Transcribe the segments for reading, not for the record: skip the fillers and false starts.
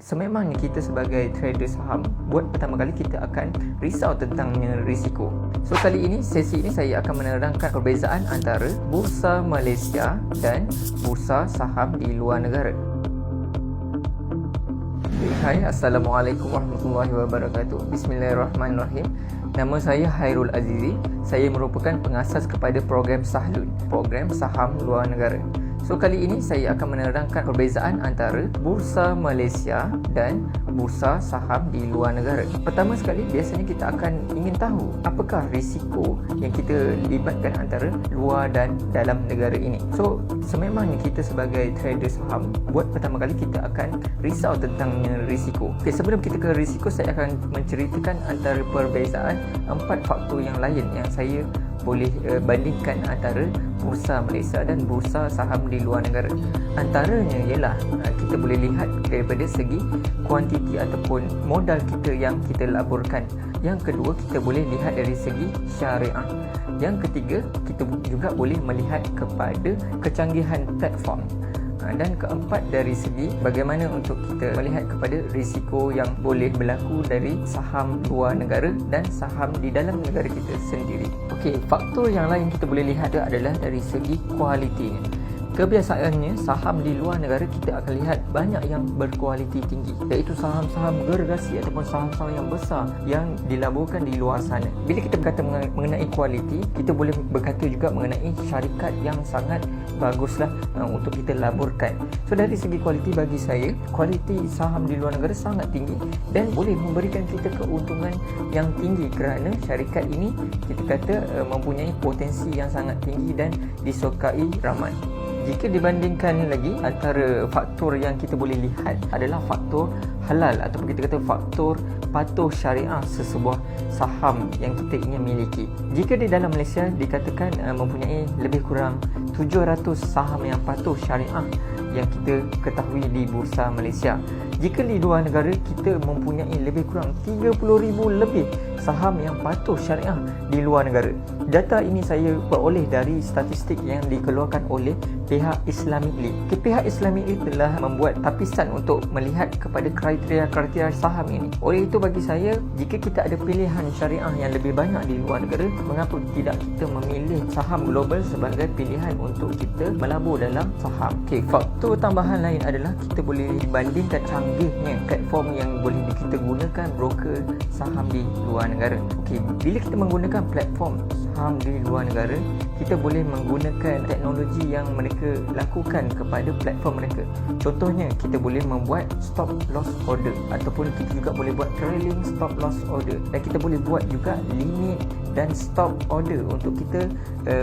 sememangnya kita sebagai trader saham, buat pertama kali kita akan risau tentangnya risiko. So kali ini, sesi ini saya akan menerangkan perbezaan antara Bursa Malaysia dan bursa saham di luar negara. Hai, Assalamualaikum warahmatullahi wabarakatuh. Bismillahirrahmanirrahim. Nama saya Hairul Azizi. Saya merupakan pengasas kepada program Sahlun, program saham luar negara. So kali ini saya akan menerangkan perbezaan antara Bursa Malaysia dan bursa saham di luar negara. Pertama sekali, biasanya kita akan ingin tahu apakah risiko yang kita libatkan antara luar dan dalam negara ini. So sememangnya kita sebagai trader saham, buat pertama kali kita akan risau tentangnya risiko. Okay, sebelum kita ke risiko, saya akan menceritakan antara perbezaan 4 faktor yang lain yang saya boleh bandingkan antara bursa Malaysia dan bursa saham di luar negara. Antaranya ialah kita boleh lihat daripada segi kuantiti ataupun modal kita yang kita laburkan. Yang kedua, kita boleh lihat dari segi syariah. Yang ketiga, kita juga boleh melihat kepada kecanggihan platform. Dan keempat, dari segi bagaimana untuk kita melihat kepada risiko yang boleh berlaku dari saham luar negara dan saham di dalam negara kita sendiri. Okey, faktor yang lain kita boleh lihat adalah dari segi kualitinya. Kebiasaannya, saham di luar negara kita akan lihat banyak yang berkualiti tinggi, iaitu saham-saham gergasi ataupun saham-saham yang besar yang dilaburkan di luar sana. Bila kita berkata mengenai kualiti, kita boleh berkata juga mengenai syarikat yang sangat baguslah untuk kita laburkan. So dari segi kualiti, bagi saya, kualiti saham di luar negara sangat tinggi dan boleh memberikan kita keuntungan yang tinggi kerana syarikat ini kita kata mempunyai potensi yang sangat tinggi dan disukai ramai. Jika dibandingkan lagi, antara faktor yang kita boleh lihat adalah faktor halal ataupun kita kata faktor patuh syariah sesebuah saham yang kita ingin miliki. Jika di dalam Malaysia dikatakan mempunyai lebih kurang 700 saham yang patuh syariah yang kita ketahui di Bursa Malaysia. Jika di luar negara, kita mempunyai lebih kurang 30,000 lebih saham yang patuh syariah di luar negara. Data ini saya peroleh dari statistik yang dikeluarkan oleh pihak Islamic League. Pihak Islamic League telah membuat tapisan untuk melihat kepada kriteria-kriteria saham ini. Oleh itu, bagi saya, jika kita ada pilihan syariah yang lebih banyak di luar negara, mengapa tidak kita memilih saham global sebagai pilihan untuk kita melabur dalam saham? Okey, faktor tambahan lain adalah kita boleh bandingkan canggihnya platform yang boleh kita gunakan broker saham di luar negara. Okey, bila kita menggunakan platform saham di luar negara, kita boleh menggunakan teknologi yang mereka lakukan kepada platform mereka. Contohnya, kita boleh membuat stop loss order ataupun kita juga boleh buat trailing stop loss order, dan kita boleh buat juga limit dan stop order untuk kita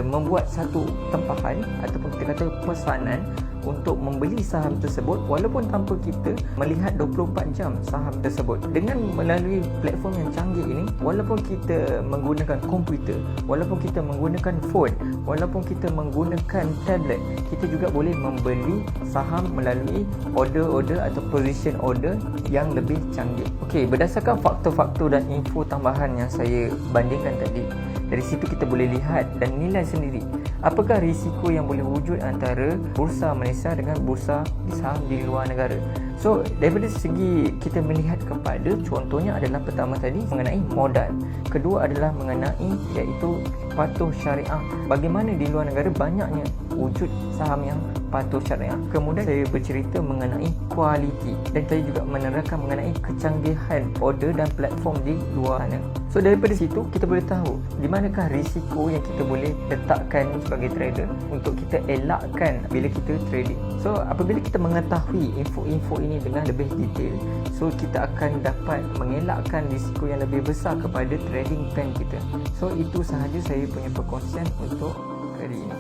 membuat satu tempahan ataupun kita kata pesanan untuk membeli saham tersebut walaupun tanpa kita melihat 24 jam saham tersebut. Dengan melalui platform yang canggih ini, walaupun kita menggunakan komputer, walaupun kita menggunakan phone, walaupun kita menggunakan tablet, kita juga boleh membeli saham melalui order-order atau position order yang lebih canggih. Okey, berdasarkan faktor-faktor dan info tambahan yang saya bandingkan tadi, dari situ kita boleh lihat dan nilai sendiri apakah risiko yang boleh wujud antara Bursa Malaysia dengan bursa saham di luar negara. So daripada segi kita melihat kepada, contohnya adalah pertama tadi mengenai modal, kedua adalah mengenai iaitu patuh syariah. Bagaimana di luar negara banyaknya wujud saham yang patuh syariah. Kemudian saya bercerita mengenai kualiti dan saya juga menerangkan mengenai kecanggihan order dan platform di luar sana. So daripada situ kita boleh tahu di manakah risiko yang kita boleh letakkan sebagai trader untuk kita elakkan bila kita trading. So apabila kita mengetahui info-info ini dengan lebih detail, so kita akan dapat mengelakkan risiko yang lebih besar kepada trading plan kita. So itu sahaja saya punya perkongsian untuk kali ini.